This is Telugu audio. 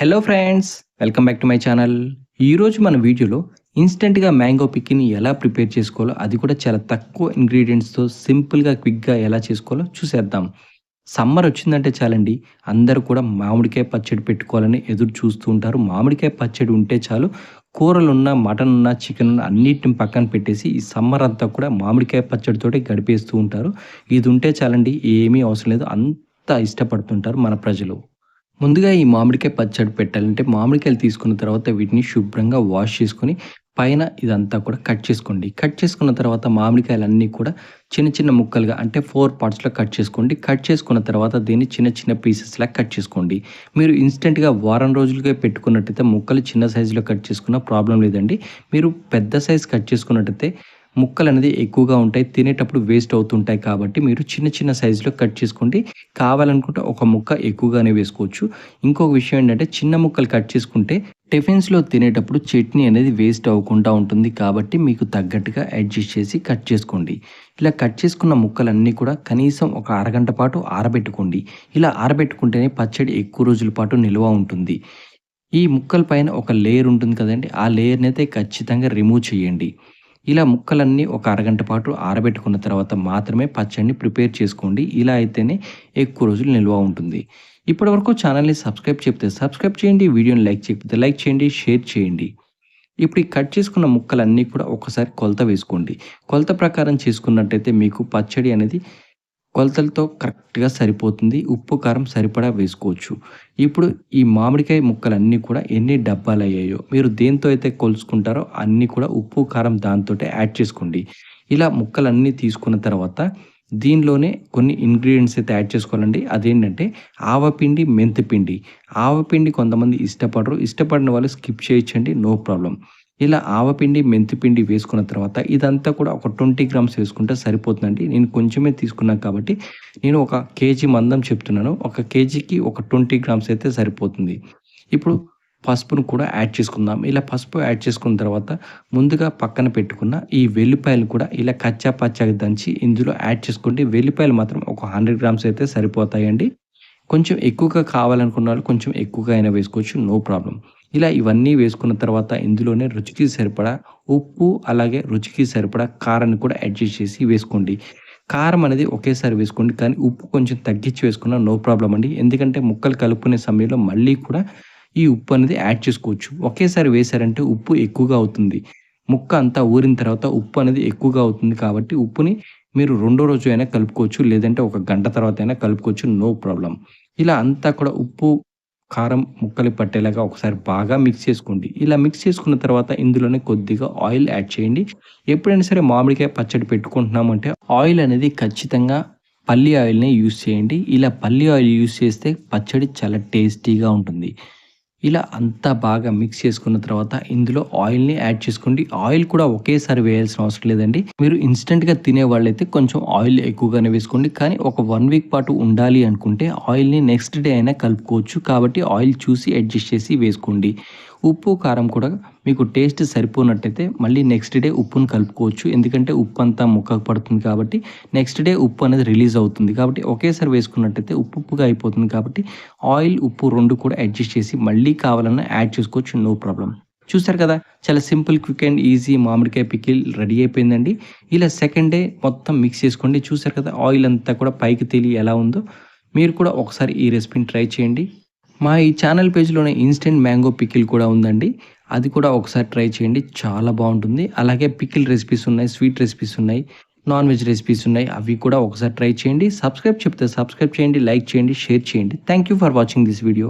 Hello friends, welcome back to my channel. ఈరోజు మన వీడియోలో ఇన్స్టెంట్గా మ్యాంగో పిక్కిని ఎలా ప్రిపేర్ చేసుకోవాలో, అది కూడా చాలా తక్కువ ఇంగ్రీడియంట్స్తో సింపుల్గా క్విక్గా ఎలా చేసుకోవాలో చూసేద్దాం. సమ్మర్ వచ్చిందంటే చాలండి, అందరూ కూడా మామిడికాయ పచ్చడి పెట్టుకోవాలని ఎదురు చూస్తూ ఉంటారు. మామిడికాయ పచ్చడి ఉంటే చాలు, కూరలున్న, మటన్ ఉన్న, చికెన్ ఉన్న అన్నిటిని పక్కన పెట్టేసి ఈ సమ్మర్ అంతా కూడా మామిడికాయ పచ్చడితోటి గడిపేస్తూ ఉంటారు. ఇది ఉంటే చాలండి, ఏమీ అవసరం లేదు, అంత ఇష్టపడుతుంటారు మన ప్రజలు. ముందుగా ఈ మామిడికాయ పచ్చడి పెట్టాలంటే మామిడికాయలు తీసుకున్న తర్వాత వీటిని శుభ్రంగా వాష్ చేసుకొని పైన ఇదంతా కూడా కట్ చేసుకోండి. కట్ చేసుకున్న తర్వాత మామిడికాయలన్నీ కూడా చిన్న చిన్న ముక్కలుగా అంటే 4 పార్ట్స్‌లో కట్ చేసుకోండి. కట్ చేసుకున్న తర్వాత దీన్ని చిన్న చిన్న పీసెస్‌లా కట్ చేసుకోండి. మీరు ఇన్‌స్టంట్‌గా వారం రోజులుగా పెట్టుకున్నట్టయితే ముక్కలు చిన్న సైజులో కట్ చేసుకున్న ప్రాబ్లమ్ లేదండి. మీరు పెద్ద సైజ్ కట్ చేసుకున్నట్టయితే ముక్కలనేది ఎక్కువగా ఉంటాయి. తినేటప్పుడు వేస్ట్ అవుతుంటాయి కాబట్టి మీరు చిన్న చిన్న సైజులో కట్ చేసుకోండి. కావాలనుకుంటే ఒక ముక్క ఎక్కువగానే వేసుకోవచ్చు. ఇంకొక విషయం ఏంటంటే చిన్న ముక్కలు కట్ చేసుకుంటే టిఫిన్స్‌లో తినేటప్పుడు చట్నీ అనేది వేస్ట్ అవ్వకుండా ఉంటుంది. కాబట్టి మీకు తగ్గట్టుగా అడ్జస్ట్ చేసి కట్ చేసుకోండి. ఇలా కట్ చేసుకున్న ముక్కలన్నీ కూడా కనీసం ఒక అరగంట పాటు ఆరబెట్టుకోండి. ఇలా ఆరబెట్టుకుంటేనే పచ్చడి ఎక్కువ రోజుల పాటు నిల్వ ఉంటుంది. ఈ ముక్కల పైన ఒక లేయర్ ఉంటుంది కదండీ! ఆ లేయర్‌నైతే ఖచ్చితంగా రిమూవ్ చేయండి. ఇలా ముక్కలన్నీ ఒక అరగంట పాటు ఆరబెట్టుకున్న తర్వాత మాత్రమే పచ్చడిని ప్రిపేర్ చేసుకోండి. ఇలా అయితేనే ఎక్కువ రోజులు నిల్వ ఉంటుంది. ఇప్పటివరకు ఛానల్‌ని సబ్స్క్రైబ్ చేయండి. వీడియోని లైక్ చేయకపోతే లైక్ చేయండి, షేర్ చేయండి. ఇప్పుడు ఈ కట్ చేసుకున్న ముక్కలన్నీ కూడా ఒకసారి కొలత వేసుకోండి. కొలత ప్రకారం చేసుకున్నట్టయితే మీకు పచ్చడి అనేది కొలతలతో కరెక్ట్‌గా సరిపోతుంది. ఉప్పు, కారం సరిపడా వేసుకోవచ్చు. ఇప్పుడు ఈ మామిడికాయ ముక్కలన్నీ కూడా ఎన్ని డబ్బాలయ్యాయో, మీరు దేనితో అయితే కొలుచుకుంటారో అన్నీ కూడా ఉప్పు, కారం దాంతోటే యాడ్ చేసుకోండి. ఇలా ముక్కలన్నీ తీసుకున్న తర్వాత దీనిలోనే కొన్ని ఇంగ్రీడియెంట్స్ అయితే యాడ్ చేసుకోవాలండి. అదేంటంటే ఆవపిండి, మెంతిపిండి. ఆవపిండి కొంతమంది ఇష్టపడరు. ఇష్టపడని వాళ్ళు స్కిప్ చేయొచ్చండి. No problem. ఇలా ఆవపిండి, మెంతిపిండి వేసుకున్న తర్వాత ఇదంతా కూడా ఒక 20 గ్రామ్స్ వేసుకుంటే సరిపోతుందండి. నేను కొంచెమే తీసుకున్నాను కాబట్టి నేను ఒక కేజీ మందం చెప్తున్నాను. ఒక కేజీకి ఒక 20 గ్రామ్స్ అయితే సరిపోతుంది. ఇప్పుడు పసుపును కూడా యాడ్ చేసుకుందాం. ఇలా పసుపు యాడ్ చేసుకున్న తర్వాత ముందుగా పక్కన పెట్టుకున్న ఈ వెల్లిపాయలు కూడా ఇలా కచ్చా పచ్చాగా దంచి ఇందులో యాడ్ చేసుకోండి. వెల్లిపాయలు మాత్రం ఒక 100 గ్రామ్స్ అయితే సరిపోతాయండి. కొంచెం ఎక్కువగా కావాలనుకున్న వాళ్ళు కొంచెం ఎక్కువగా అయినా వేసుకోవచ్చు. No problem. ఇలా ఇవన్నీ వేసుకున్న తర్వాత ఇందులోనే రుచికి సరిపడా ఉప్పు, అలాగే రుచికి సరిపడా కారాన్ని కూడా అడ్జస్ట్ చేసి వేసుకోండి. కారం అనేది ఒకేసారి వేసుకోండి. కానీ ఉప్పు కొంచెం తగ్గించి వేసుకున్నా నో ప్రాబ్లమ్ అండి. ఎందుకంటే ముక్కలు కలుపుకునే సమయంలో మళ్ళీ కూడా ఈ ఉప్పు అనేది యాడ్ చేసుకోవచ్చు. ఒకేసారి వేశారంటే ఉప్పు ఎక్కువగా అవుతుంది. ముక్క అంతా ఊరిన తర్వాత ఉప్పు అనేది ఎక్కువగా అవుతుంది కాబట్టి ఉప్పుని మీరు రెండో రోజు అయినా కలుపుకోవచ్చు. లేదంటే ఒక గంట తర్వాత అయినా కలుపుకోవచ్చు. No problem. ఇలా అంతా కూడా ఉప్పు, కారం ముక్కలు పట్టేలాగా ఒకసారి బాగా మిక్స్ చేసుకోండి. ఇలా మిక్స్ చేసుకున్న తర్వాత ఇందులోనే కొద్దిగా ఆయిల్ యాడ్ చేయండి. ఎప్పుడైనా సరే మామిడికాయ పచ్చడి పెట్టుకుంటున్నామంటే ఆయిల్ అనేది ఖచ్చితంగా పల్లి ఆయిల్‌నే యూజ్ చేయండి. ఇలా పల్లి ఆయిల్ యూజ్ చేస్తే పచ్చడి చాలా టేస్టీగా ఉంటుంది. ఇలా అంతా బాగా మిక్స్ చేసుకున్న తర్వాత ఇందులో ఆయిల్‌ని యాడ్ చేసుకోండి. ఆయిల్ కూడా ఒకేసారి వేయాల్సిన అవసరం లేదండి. మీరు ఇన్‌స్టంట్‌గా తినేవాళ్ళైతే కొంచెం ఆయిల్ ఎక్కువగానే వేసుకోండి. కానీ ఒక 1 వీక్ పాటు ఉండాలి అనుకుంటే ఆయిల్‌ని నెక్స్ట్ డే అయినా కలుపుకోవచ్చు. కాబట్టి ఆయిల్ చూసి అడ్జస్ట్ చేసి వేసుకోండి. ఉప్పు, కారం కూడా మీకు టేస్ట్ సరిపోనట్టయితే మళ్ళీ నెక్స్ట్ డే ఉప్పుని కలుపుకోవచ్చు. ఎందుకంటే ఉప్పు అంతా ముక్కకు పడుతుంది కాబట్టి నెక్స్ట్ డే ఉప్పు అనేది రిలీజ్ అవుతుంది. కాబట్టి ఒకేసారి వేసుకున్నట్టయితే ఉప్పుగా అయిపోతుంది కాబట్టి ఆయిల్, ఉప్పు 2 కూడా అడ్జస్ట్ చేసి మళ్ళీ కావాలన్నా యాడ్ చేసుకోవచ్చు. No problem. చూసారు కదా! చాలా సింపుల్, క్విక్ అండ్ ఈజీ మామిడికాయ పికిల్ రెడీ అయిపోయిందండి. ఇలా సెకండ్ డే మొత్తం మిక్స్ చేసుకోండి. చూసారు కదా! ఆయిల్ అంతా కూడా పైకి తేలి ఎలా ఉందో. మీరు కూడా ఒకసారి ఈ రెసిపీని ట్రై చేయండి. మా ఈ ఛానల్ పేజ్‌లోనే ఇన్‌స్టంట్ మ్యాంగో పికిల్ కూడా ఉందండి. అది కూడా ఒకసారి ట్రై చేయండి. చాలా బావుంటుంది. అలాగే పికిల్ రెసిపీస్ ఉన్నాయి, స్వీట్ రెసిపీస్ ఉన్నాయి, నాన్ వెజ్ రెసిపీస్ ఉన్నాయి. అవి కూడా ఒకసారి ట్రై చేయండి. సబ్స్క్రైబ్ చేయండి, లైక్ చేయండి, షేర్ చేయండి. Thank you for watching this video.